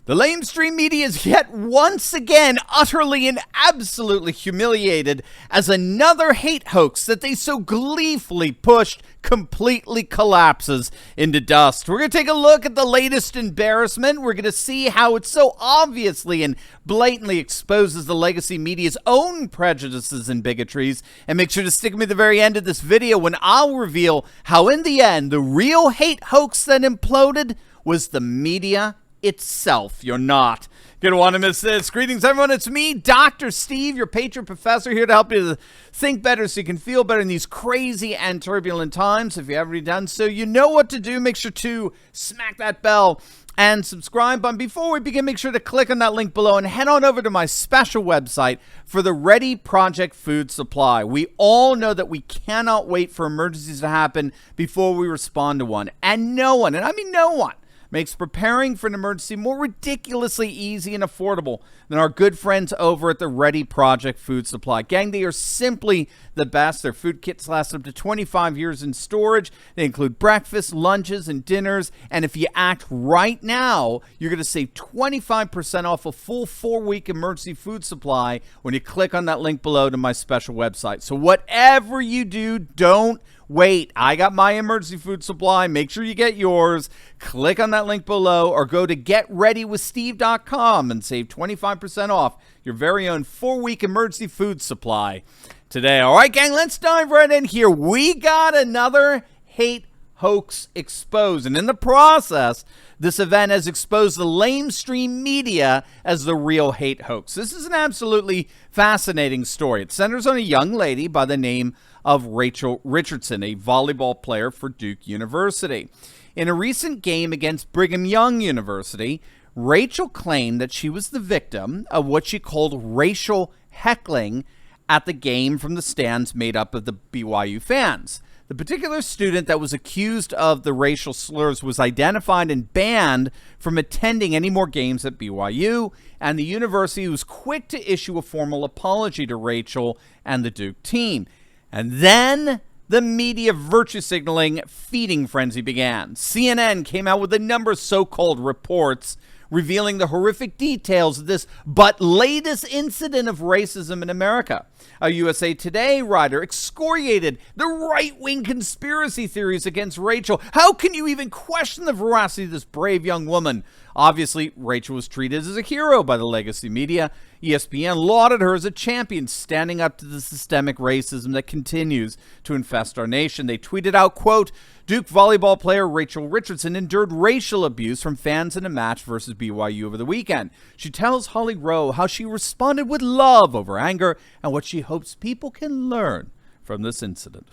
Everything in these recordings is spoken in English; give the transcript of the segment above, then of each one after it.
The lamestream media is yet once again utterly and absolutely humiliated as another hate hoax that they so gleefully pushed completely collapses into dust. We're going to take a look at the latest embarrassment. We're going to see how it so obviously and blatantly exposes the legacy media's own prejudices and bigotries. And make sure to stick with me at the very end of this video when I'll reveal how in the end the real hate hoax that imploded was the media itself. You're not going to want to miss this. Greetings, everyone. It's me, Dr. Steve, your patron professor, here to help you to think better so you can feel better in these crazy and turbulent times. If you haven't already done so, you know what to do. Make sure to smack that bell and subscribe button. Before we begin, make sure to click on that link below and head on over to my special website for the Ready Project Food Supply. We all know that we cannot wait for emergencies to happen before we respond to one. And no one, and I mean no one, makes preparing for an emergency more ridiculously easy and affordable than our good friends over at the Ready Project Food Supply. Gang, they are simply the best. Their food kits last up to 25 years in storage. They include breakfast, lunches, and dinners. And if you act right now, you're going to save 25% off a full 4-week emergency food supply when you click on that link below to my special website. So whatever you do, don't wait. I got my emergency food supply. Make sure you get yours. Click on that link below or go to getreadywithsteve.com and save 25% off your very own 4-week emergency food supply today. All right, gang, let's dive right in here. We got another hate hoax exposed. And in the process, this event has exposed the lamestream media as the real hate hoax. This is an absolutely fascinating story. It centers on a young lady by the name of Rachel Richardson, a volleyball player for Duke University. In a recent game against Brigham Young University, Rachel claimed that she was the victim of what she called racial heckling at the game from the stands made up of the BYU fans. The particular student that was accused of the racial slurs was identified and banned from attending any more games at BYU, and the university was quick to issue a formal apology to Rachel and the Duke team. And then the media virtue signaling feeding frenzy began. CNN came out with a number of so-called reports revealing the horrific details of this but latest incident of racism in America. A USA Today writer excoriated the right-wing conspiracy theories against Rachel. How can you even question the veracity of this brave young woman? Obviously, Rachel was treated as a hero by the legacy media. ESPN lauded her as a champion, standing up to the systemic racism that continues to infest our nation. They tweeted out, quote, Duke volleyball player Rachel Richardson endured racial abuse from fans in a match versus BYU over the weekend. She tells Holly Rowe how she responded with love over anger and what she hopes people can learn from this incident.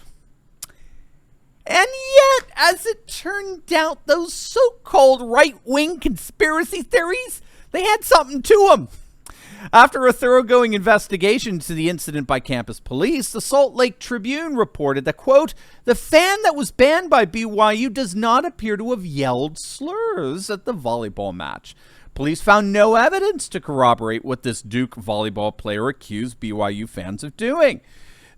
And yet, as it turned out, those so-called right-wing conspiracy theories, they had something to them. After a thoroughgoing investigation into the incident by campus police, the Salt Lake Tribune reported that, quote, the fan that was banned by BYU does not appear to have yelled slurs at the volleyball match. Police found no evidence to corroborate what this Duke volleyball player accused BYU fans of doing.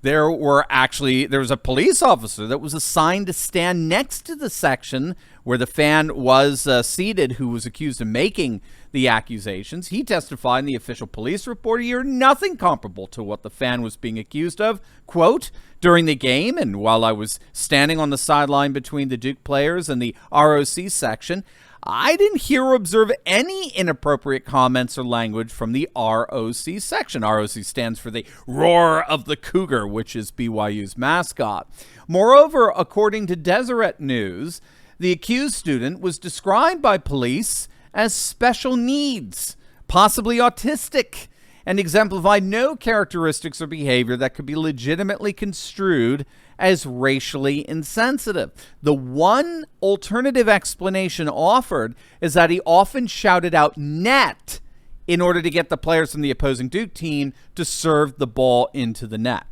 There was a police officer that was assigned to stand next to the section where the fan was seated who was accused of making the accusations. He testified in the official police report he heard nothing comparable to what the fan was being accused of. Quote, during the game and while I was standing on the sideline between the Duke players and the ROC section, I didn't hear or observe any inappropriate comments or language from the ROC section. ROC stands for the Roar of the Cougar, which is BYU's mascot. Moreover, according to Deseret News, the accused student was described by police as special needs, possibly autistic, and exemplified no characteristics or behavior that could be legitimately construed as racially insensitive. The one alternative explanation offered is that he often shouted out net in order to get the players from the opposing Duke team to serve the ball into the net.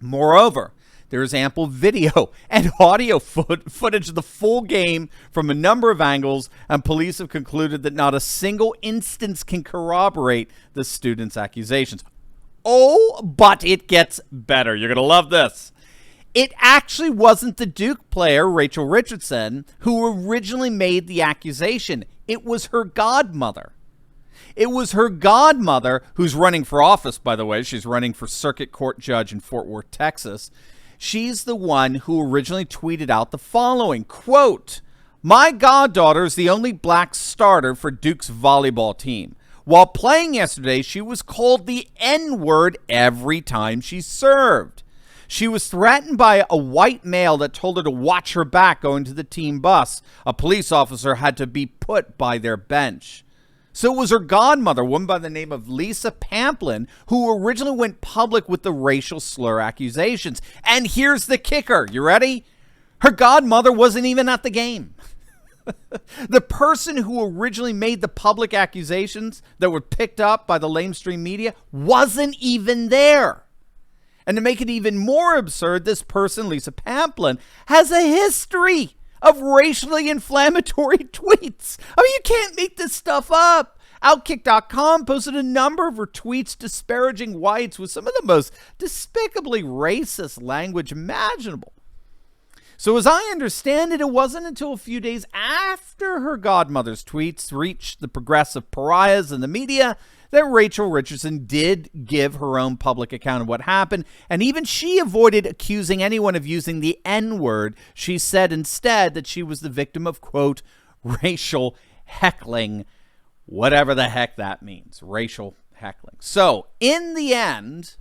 Moreover, there is ample video and audio footage of the full game from a number of angles, and police have concluded that not a single instance can corroborate the student's accusations. Oh, but it gets better. You're going to love this. It actually wasn't the Duke player, Rachel Richardson, who originally made the accusation. It was her godmother. It was her godmother, who's running for office, by the way. She's running for circuit court judge in Fort Worth, Texas. She's the one who originally tweeted out the following, quote, "My goddaughter is the only black starter for Duke's volleyball team. While playing yesterday, she was called the N-word every time she served. She was threatened by a white male that told her to watch her back going to the team bus. A police officer had to be put by their bench." So it was her godmother, a woman by the name of Lisa Pamplin, who originally went public with the racial slur accusations. And here's the kicker. You ready? Her godmother wasn't even at the game. The person who originally made the public accusations that were picked up by the lamestream media wasn't even there. And to make it even more absurd, this person, Lisa Pamplin, has a history of racially inflammatory tweets. I mean, you can't make this stuff up. Outkick.com posted a number of her tweets disparaging whites with some of the most despicably racist language imaginable. So as I understand it, it wasn't until a few days after her godmother's tweets reached the progressive pariahs in the media that Rachel Richardson did give her own public account of what happened, and even she avoided accusing anyone of using the N-word. She said instead that she was the victim of, quote, racial heckling, whatever the heck that means, racial heckling. So in the end,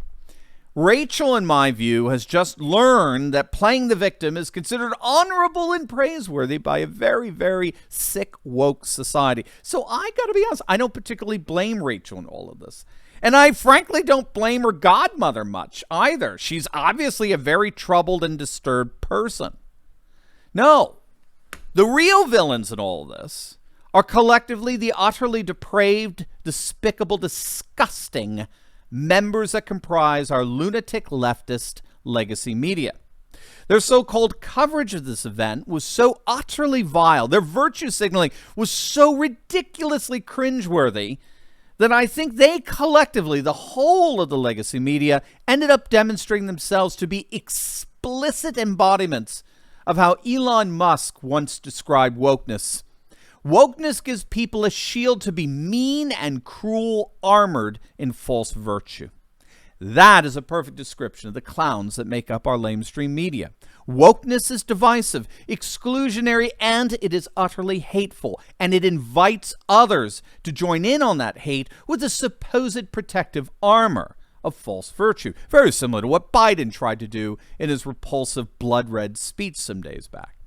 Rachel, in my view, has just learned that playing the victim is considered honorable and praiseworthy by a very, very sick, woke society. So I got to be honest, I don't particularly blame Rachel in all of this. And I frankly don't blame her godmother much either. She's obviously a very troubled and disturbed person. No, the real villains in all of this are collectively the utterly depraved, despicable, disgusting members that comprise our lunatic leftist legacy media. Their so-called coverage of this event was so utterly vile, their virtue signaling was so ridiculously cringeworthy, that I think they collectively, the whole of the legacy media, ended up demonstrating themselves to be explicit embodiments of how Elon Musk once described wokeness. Wokeness gives people a shield to be mean and cruel, armored in false virtue. That is a perfect description of the clowns that make up our lamestream media. Wokeness is divisive, exclusionary, and it is utterly hateful. And it invites others to join in on that hate with the supposed protective armor of false virtue. Very similar to what Biden tried to do in his repulsive blood red speech some days back.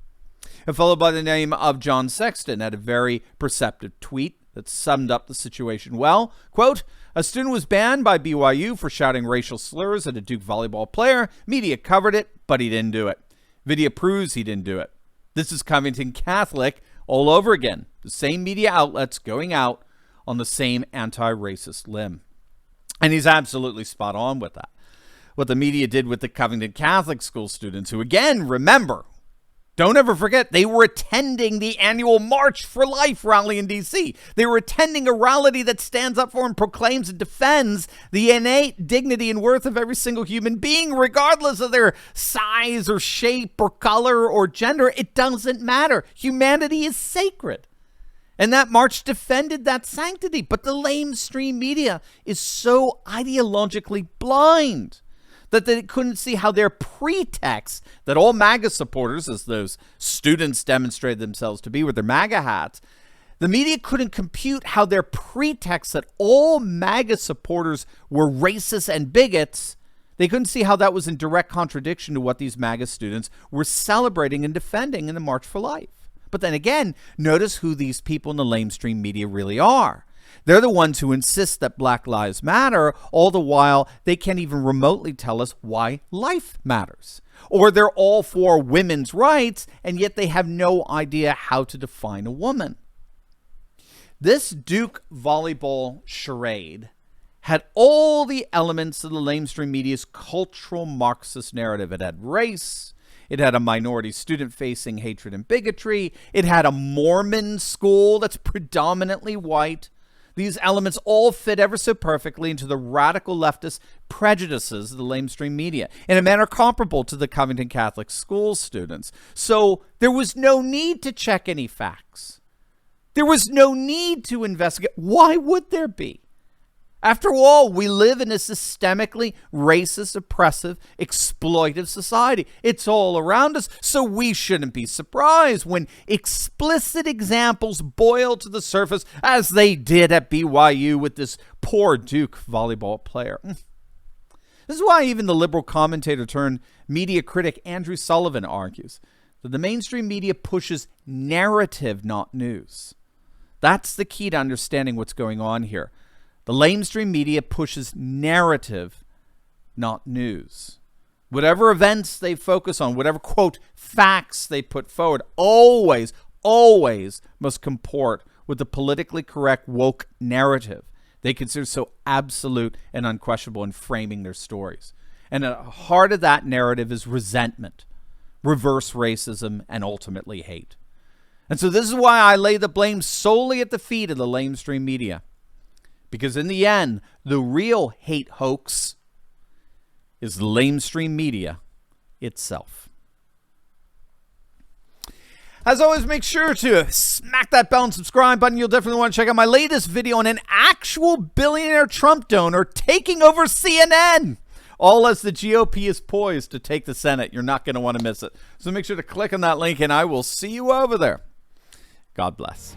A fellow by the name of John Sexton had a very perceptive tweet that summed up the situation well. Quote, "A student was banned by BYU for shouting racial slurs at a Duke volleyball player. Media covered it, but he didn't do it. Video proves he didn't do it." This is Covington Catholic all over again. The same media outlets going out on the same anti-racist limb. And he's absolutely spot on with that. What the media did with the Covington Catholic school students, who again, remember, don't ever forget, they were attending the annual March for Life rally in D.C. They were attending a rally that stands up for and proclaims and defends the innate dignity and worth of every single human being, regardless of their size or shape or color or gender. It doesn't matter. Humanity is sacred. And that march defended that sanctity. But the lamestream media is so ideologically blind that they couldn't see how their pretext that all MAGA supporters, as those students demonstrated themselves to be with their MAGA hats, the media couldn't compute how their pretext that all MAGA supporters were racist and bigots, they couldn't see how that was in direct contradiction to what these MAGA students were celebrating and defending in the March for Life. But then again, notice who these people in the lamestream media really are. They're the ones who insist that Black Lives Matter, all the while they can't even remotely tell us why life matters. Or they're all for women's rights, and yet they have no idea how to define a woman. This Duke volleyball charade had all the elements of the lamestream media's cultural Marxist narrative. It had race. It had a minority student facing hatred and bigotry. It had a Mormon school that's predominantly white. These elements all fit ever so perfectly into the radical leftist prejudices of the lamestream media in a manner comparable to the Covington Catholic school students. So there was no need to check any facts. There was no need to investigate. Why would there be? After all, we live in a systemically racist, oppressive, exploitive society. It's all around us, so we shouldn't be surprised when explicit examples boil to the surface, as they did at BYU with this poor Duke volleyball player. This is why even the liberal commentator turned media critic Andrew Sullivan argues that the mainstream media pushes narrative, not news. That's the key to understanding what's going on here. The mainstream media pushes narrative, not news. Whatever events they focus on, whatever, quote, facts they put forward, always must comport with the politically correct woke narrative they consider so absolute and unquestionable in framing their stories. And at the heart of that narrative is resentment, reverse racism, and ultimately hate. And so this is why I lay the blame solely at the feet of the mainstream media. Because in the end, the real hate hoax is the lamestream media itself. As always, make sure to smack that bell and subscribe button. You'll definitely want to check out my latest video on an actual billionaire Trump donor taking over CNN. All as the GOP is poised to take the Senate. You're not going to want to miss it. So make sure to click on that link, and I will see you over there. God bless.